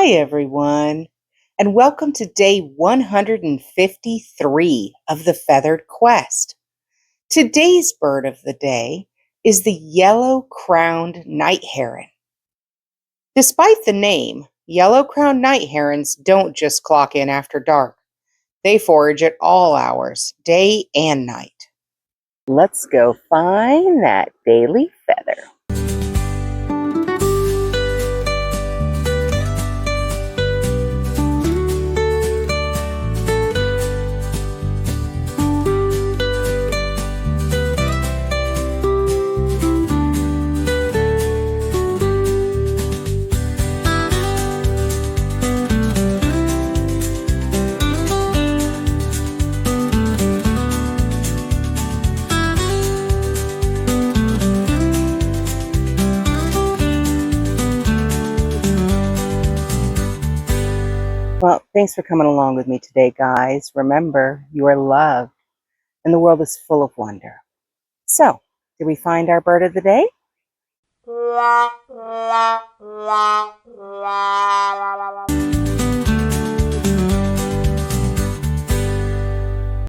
Hi, everyone, and welcome to day 153 of the Feathered Quest. Today's bird of the day is the Yellow-crowned Night Heron. Despite the name, Yellow-crowned Night Herons don't just clock in after dark. They forage at all hours, day and night. Let's go find that daily feather. Well, thanks for coming along with me today, guys. Remember, you are loved, and the world is full of wonder. So, did we find our bird of the day?